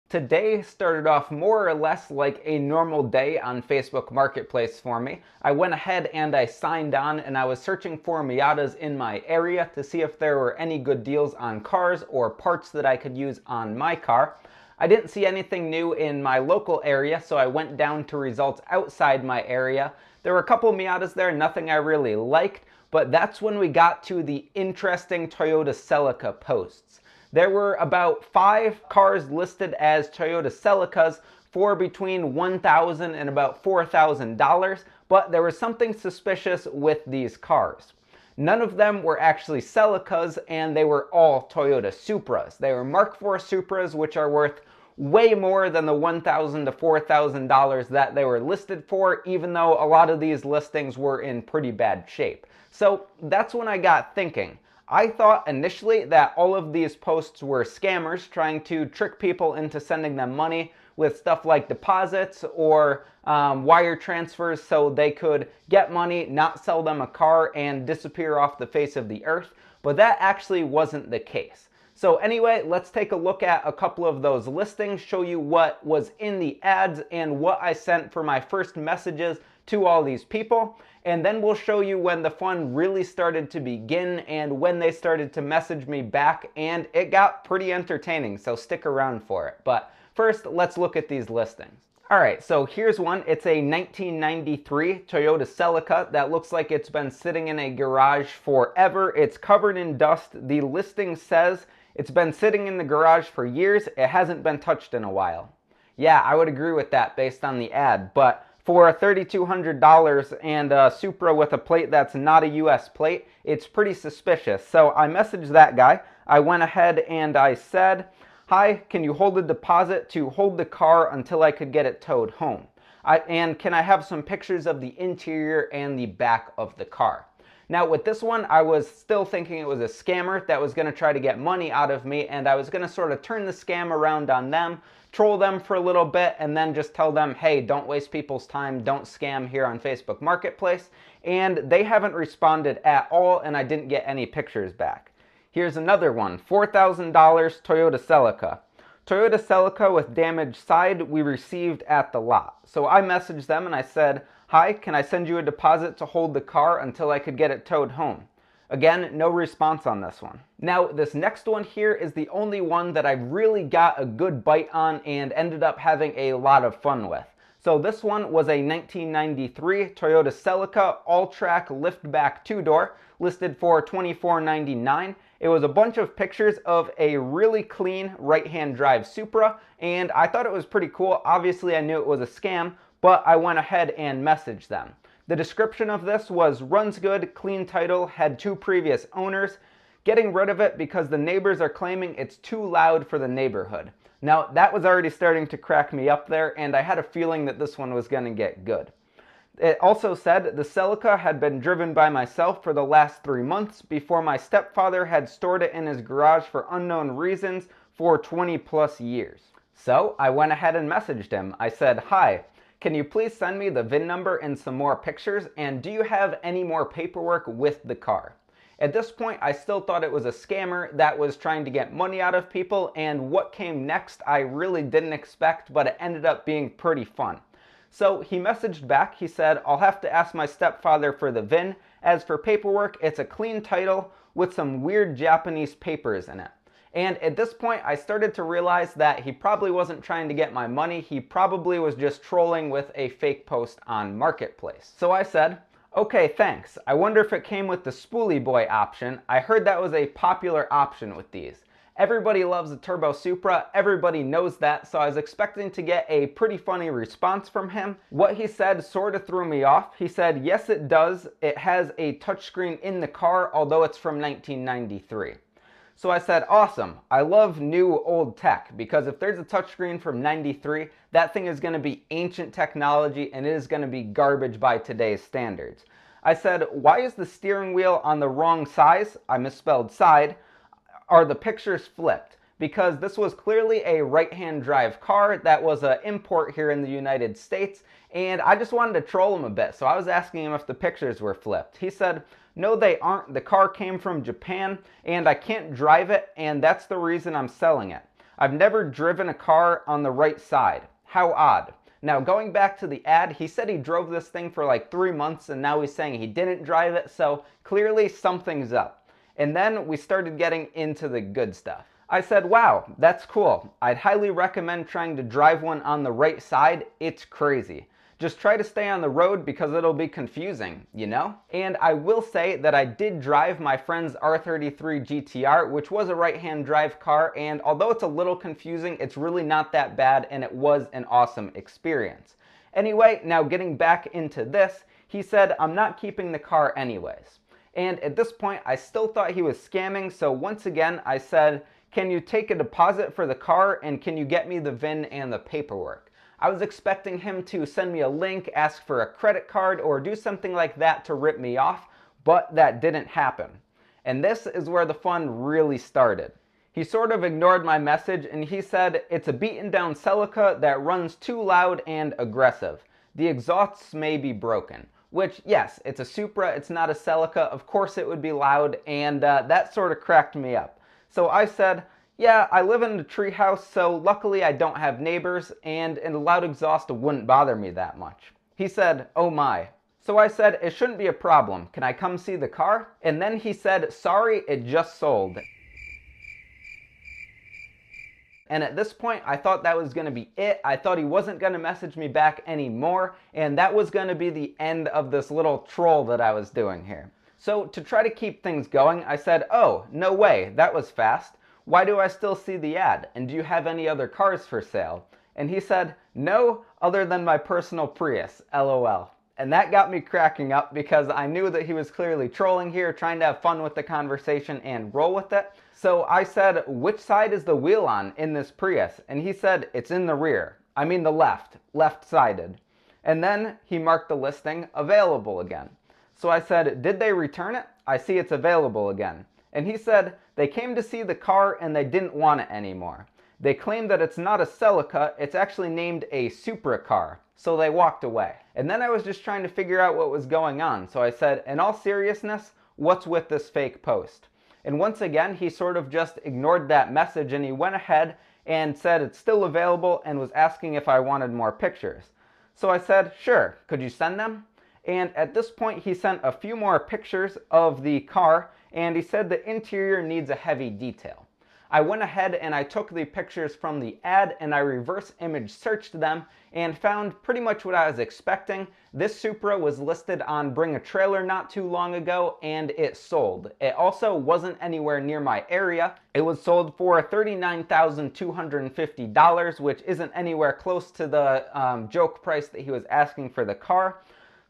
Today started off more or less like a normal day on Facebook Marketplace for me. I went ahead and I signed on and I was searching for Miatas in my area to see if there were any good deals on cars or parts that I could use on my car. I didn't see anything new in my local area, so I went down to results outside my area. There were a couple Miatas there, nothing I really liked, but that's when we got to the interesting Toyota Celica posts. There were about 5 cars listed as Toyota Celicas for between $1,000 and about $4,000, but there was something suspicious with these cars. None of them were actually Celicas, and they were all Toyota Supras. They were Mark IV Supras, which are worth way more than the $1,000 to $4,000 that they were listed for, even though a lot of these listings were in pretty bad shape. So that's when I got thinking. I thought initially that all of these posts were scammers trying to trick people into sending them money with stuff like deposits or wire transfers so they could get money, not sell them a car, and disappear off the face of the earth. But that actually wasn't the case. So anyway, let's take a look at a couple of those listings, show you what was in the ads and what I sent for my first messages to all these people. And then we'll show you when the fun really started to begin and when they started to message me back, and it got pretty entertaining, so stick around for it. But first, let's look at these listings. Alright, so here's one. It's a 1993 Toyota Celica that looks like it's been sitting in a garage forever. It's covered in dust. The listing says it's been sitting in the garage for years. It hasn't been touched in a while. Yeah, I would agree with that based on the ad, but for $3,200 and a Supra with a plate that's not a US plate, it's pretty suspicious. So I messaged that guy. I went ahead and I said, "Hi, can you hold a deposit to hold the car until I could get it towed home? And can I have some pictures of the interior and the back of the car?" Now with this one, I was still thinking it was a scammer that was going to try to get money out of me, and I was going to sort of turn the scam around on them, troll them for a little bit, and then just tell them, hey, don't waste people's time, don't scam here on Facebook Marketplace. And they haven't responded at all, and I didn't get any pictures back. Here's another one, $4,000 Toyota Celica. Toyota Celica with damaged side we received at the lot. So I messaged them and I said, "Hi, can I send you a deposit to hold the car until I could get it towed home?" Again, no response on this one. Now, this next one here is the only one that I really got a good bite on and ended up having a lot of fun with. So this one was a 1993 Toyota Celica all-track liftback 2-door, listed for $24.99. It was a bunch of pictures of a really clean right-hand drive Supra, and I thought it was pretty cool. Obviously, I knew it was a scam, but I went ahead and messaged them. The description of this was, runs good, clean title, had 2 previous owners, getting rid of it because the neighbors are claiming it's too loud for the neighborhood. Now, that was already starting to crack me up there, and I had a feeling that this one was going to get good. It also said the Celica had been driven by myself for the last 3 months before my stepfather had stored it in his garage for unknown reasons for 20 plus years. So I went ahead and messaged him. I said, "Hi, can you please send me the VIN number and some more pictures, and do you have any more paperwork with the car?" At this point, I still thought it was a scammer that was trying to get money out of people, and what came next I really didn't expect, but it ended up being pretty fun. So he messaged back. He said, "I'll have to ask my stepfather for the VIN. As for paperwork, it's a clean title with some weird Japanese papers in it." And at this point, I started to realize that he probably wasn't trying to get my money. He probably was just trolling with a fake post on Marketplace. So I said, "Okay, thanks. I wonder if it came with the Spoolie Boy option. I heard that was a popular option with these. Everybody loves a Turbo Supra, everybody knows that, so I was expecting to get a pretty funny response from him." What he said sort of threw me off. He said, "Yes, it does. It has a touchscreen in the car, although it's from 1993. So I said, "Awesome. I love new old tech, because if there's a touchscreen from 93, that thing is going to be ancient technology and it is going to be garbage by today's standards." I said, "Why is the steering wheel on the wrong size?" I misspelled side. "Are the pictures flipped?" Because this was clearly a right-hand drive car that was an import here in the United States, and I just wanted to troll him a bit, so I was asking him if the pictures were flipped. He said, "No, they aren't. The car came from Japan, and I can't drive it, and that's the reason I'm selling it." I've never driven a car on the right side. How odd. Now, going back to the ad, he said he drove this thing for like 3 months, and now he's saying he didn't drive it, so clearly something's up. And then we started getting into the good stuff. I said, wow, that's cool. I'd highly recommend trying to drive one on the right side. It's crazy. Just try to stay on the road because it'll be confusing, you know? And I will say that I did drive my friend's R33 GTR, which was a right-hand drive car, and although it's a little confusing, it's really not that bad, and it was an awesome experience. Anyway, now getting back into this, he said, I'm not keeping the car anyways. And at this point, I still thought he was scamming, so once again, I said, can you take a deposit for the car, and can you get me the VIN and the paperwork? I was expecting him to send me a link, ask for a credit card, or do something like that to rip me off, but that didn't happen. And this is where the fun really started. He sort of ignored my message, and he said, it's a beaten down Celica that runs too loud and aggressive. The exhausts may be broken. Which, yes, it's a Supra, it's not a Celica, of course it would be loud, and that sort of cracked me up. So I said, yeah, I live in a treehouse, so luckily I don't have neighbors, and a loud exhaust wouldn't bother me that much. He said, oh my. So I said, it shouldn't be a problem. Can I come see the car? And then he said, sorry, it just sold. And at this point, I thought that was going to be it. I thought he wasn't going to message me back anymore, and that was going to be the end of this little troll that I was doing here. So to try to keep things going, I said, oh, no way, that was fast. Why do I still see the ad? And do you have any other cars for sale? And he said, no, other than my personal Prius, LOL. And that got me cracking up because I knew that he was clearly trolling here, trying to have fun with the conversation and roll with it. So I said, which side is the wheel on in this Prius? And he said, it's in the rear. I mean the left-sided. And then he marked the listing available again. So I said, did they return it? I see it's available again. And he said, they came to see the car and they didn't want it anymore. They claim that it's not a Celica, it's actually named a Supra car. So they walked away. And then I was just trying to figure out what was going on. So I said, in all seriousness, what's with this fake post? And once again, he sort of just ignored that message and he went ahead and said it's still available and was asking if I wanted more pictures. So I said, sure, could you send them? And at this point, he sent a few more pictures of the car, and he said the interior needs a heavy detail. I went ahead and I took the pictures from the ad and I reverse image searched them and found pretty much what I was expecting. This Supra was listed on Bring a Trailer not too long ago and it sold. It also wasn't anywhere near my area. It was sold for $39,250, which isn't anywhere close to the joke price that he was asking for the car.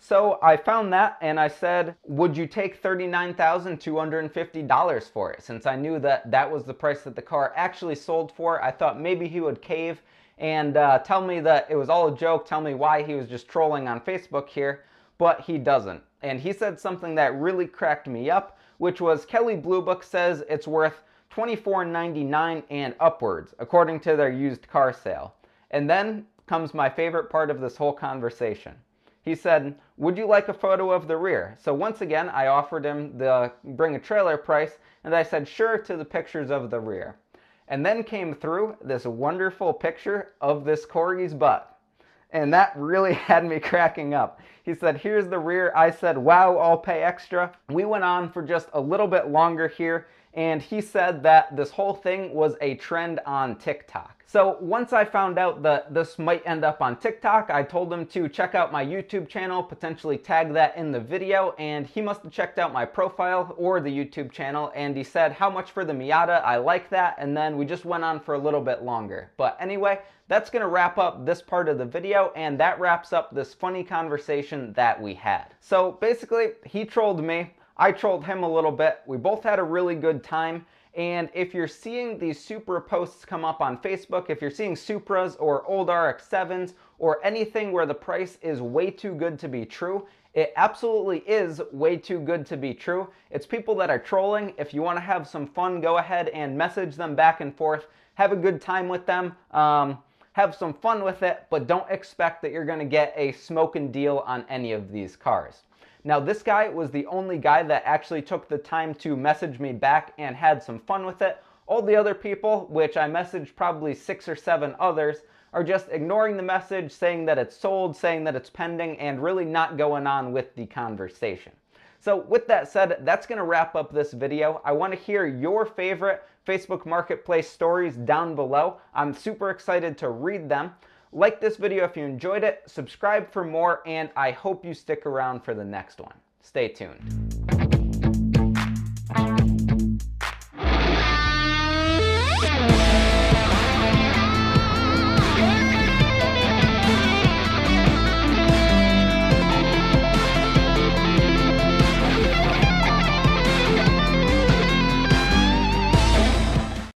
So I found that and I said, would you take $39,250 for it? Since I knew that that was the price that the car actually sold for, I thought maybe he would cave and tell me that it was all a joke, tell me why he was just trolling on Facebook here, but he doesn't. And he said something that really cracked me up, which was Kelly Blue Book says it's worth $24.99 and upwards, according to their used car sale. And then comes my favorite part of this whole conversation. He said, would you like a photo of the rear? So once again, I offered him the Bring a Trailer price, and I said sure to the pictures of the rear. And then came through this wonderful picture of this Corgi's butt. And that really had me cracking up. He said, here's the rear. I said, wow, I'll pay extra. We went on for just a little bit longer here, and he said that this whole thing was a trend on TikTok. So once I found out that this might end up on TikTok, I told him to check out my YouTube channel, potentially tag that in the video, and he must have checked out my profile or the YouTube channel, and he said, how much for the Miata? I like that, and then we just went on for a little bit longer. But anyway, that's going to wrap up this part of the video, and that wraps up this funny conversation that we had. So basically, he trolled me. I trolled him a little bit. We both had a really good time. And if you're seeing these Supra posts come up on Facebook, if you're seeing Supras or old RX-7s or anything where the price is way too good to be true, it absolutely is way too good to be true. It's people that are trolling. If you want to have some fun, go ahead and message them back and forth. Have a good time with them. Have some fun with it, but don't expect that you're going to get a smoking deal on any of these cars. Now, this guy was the only guy that actually took the time to message me back and had some fun with it. All the other people, which I messaged probably 6 or 7 others, are just ignoring the message, saying that it's sold, saying that it's pending, and really not going on with the conversation. So with that said, that's going to wrap up this video. I want to hear your favorite Facebook Marketplace stories down below. I'm super excited to read them. Like this video if you enjoyed it, subscribe for more, and I hope you stick around for the next one. Stay tuned.